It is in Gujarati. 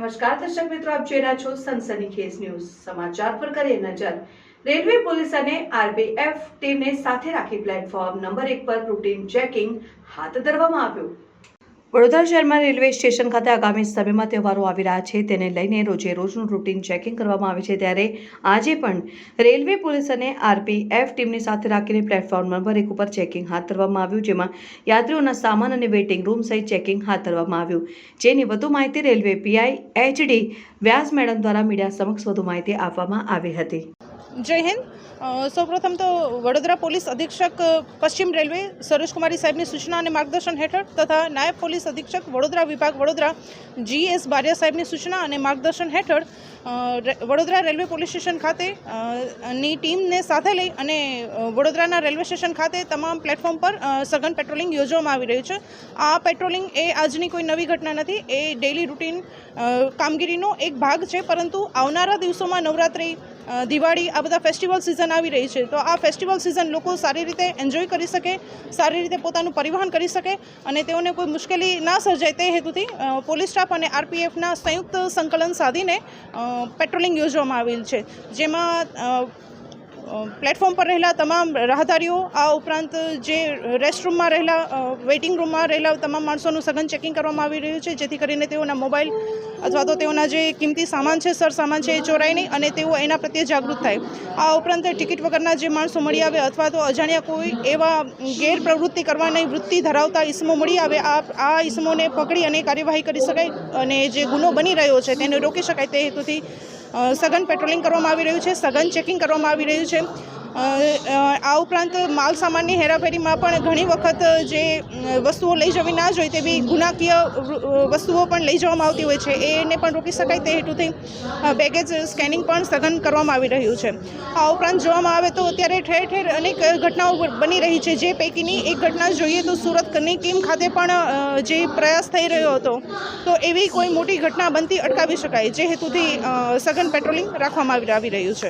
નમસ્કાર દર્શક મિત્રો, આપ જોઈ રહ્યા છો સનસનીખેજ ન્યૂઝ સમાચાર પર કરીએ નજર। રેલવે પોલીસ અને આરપીએફ ટીમને સાથે રાખી પ્લેટફોર્મ નંબર 1 પર રૂટીન ચેકિંગ હાથ ધરવામાં આવ્યું। વડોદરા શહેરમાં રેલવે સ્ટેશન ખાતે આગામી સમયમાં તહેવારો આવી રહ્યા છે, તેને લઈને રોજે રોજનું રૂટીન ચેકિંગ કરવામાં આવે છે। ત્યારે આજે પણ રેલવે પોલીસ અને આરપીએફ ટીમને સાથે રાખીને પ્લેટફોર્મ નંબર 1 ઉપર ચેકિંગ હાથ ધરવામાં આવ્યું, જેમાં યાત્રીઓના સામાન અને વેઇટિંગ રૂમ સહિત ચેકિંગ હાથ ધરવામાં આવ્યું। જેની વધુ માહિતી રેલવે પીઆઈ એચડી વ્યાસ મેડમ દ્વારા મીડિયા સમક્ષ વધુ માહિતી આપવામાં આવી હતી। जय हिंद। સૌપ્રથમ તો વડોદરા પોલીસ અધિક્ષક પશ્ચિમ રેલવે સરોજ કુમારી સાહેબની સૂચના અને માર્ગદર્શન હેઠળ તથા નાયબ પોલીસ અધિક્ષક વડોદરા વિભાગ વડોદરા GS બારિયા સાહેબની સૂચના અને માર્ગદર્શન હેઠળ વડોદરા રેલવે પોલીસ સ્ટેશન ખાતે ની ટીમને સાથે લઈ અને વડોદરાના રેલવે સ્ટેશન ખાતે તમામ પ્લેટફોર્મ પર સઘન પેટ્રોલિંગ યોજવામાં આવી રહ્યું છે। આ પેટ્રોલિંગ એ આજની કોઈ નવી ઘટના નથી, એ ડેઇલી રૂટીન કામગીરીનો એક ભાગ છે। પરંતુ આવનારા દિવસોમાં નવરાત્રિ, દિવાળી, આ બધા ફેસ્ટિવલ સિઝન આવી રહી છે, તો આ ફેસ્ટિવલ સિઝન લોકો સારી રીતે એન્જોય કરી શકે, સારી રીતે પોતાનું પરિવહન કરી શકે અને તેઓને કોઈ મુશ્કેલી ના સર્જાય તે હેતુથી પોલીસ સ્ટાફ અને આરપીએફના સંયુક્ત સંકલન સાધીને પેટ્રોલિંગ યોજવામાં આવેલ છે, જેમાં પ્લેટફોર્મ પર રહેલા તમામ રાહદારીઓ, આ ઉપરાંત જે રેસ્ટરૂમમાં રહેલા, વેઇટિંગ રૂમમાં રહેલા તમામ માણસોનું સઘન ચેકિંગ કરવામાં આવી રહ્યું છે, જેથી કરીને તેઓના મોબાઈલ અથવા તો તેઓના જે કિંમતી સામાન છે, સરસામાન છે, એ ચોરાય નહીં અને તેઓ એના પ્રત્યે જાગૃત થાય। આ ઉપરાંત ટિકિટ વગરના જે માણસો મળી આવે અથવા તો અજાણ્યા કોઈ એવા ગેરપ્રવૃત્તિ કરવાની વૃત્તિ ધરાવતા ઈસમો મળી આવે, આ ઈસમોને પકડી અને કાર્યવાહી કરી શકાય અને જે ગુનો બની રહ્યો છે તેને રોકી શકાય તે હેતુથી સઘન પેટ્રોલિંગ કરવામાં આવી રહ્યું છે, સઘન ચેકિંગ કરવામાં આવી રહ્યું છે। આ ઉપરાંત માલ સામાનની હેરાફેરીમાં પણ ઘણી વખત જે વસ્તુઓ લઈ જવી ના જોઈએ તેવી ગુનાકીય વસ્તુઓ પણ લઈ જવામાં આવતી હોય છે, એને પણ રોકી શકાય તે હેતુથી બેગેજ સ્કેનિંગ પણ સઘન કરવામાં આવી રહ્યું છે। આ ઉપરાંત જોવામાં આવે તો અત્યારે ઠેર ઠેર અનેક ઘટનાઓ બની રહી છે, જે પૈકીની એક ઘટના જોઈએ તો સુરતની ટીમ ખાતે પણ જે પ્રયાસ થઈ રહ્યો હતો, તો એવી કોઈ મોટી ઘટના બનતી અટકાવી શકાય, જે હેતુથી સઘન પેટ્રોલિંગ રાખવામાં આવી રહ્યું છે।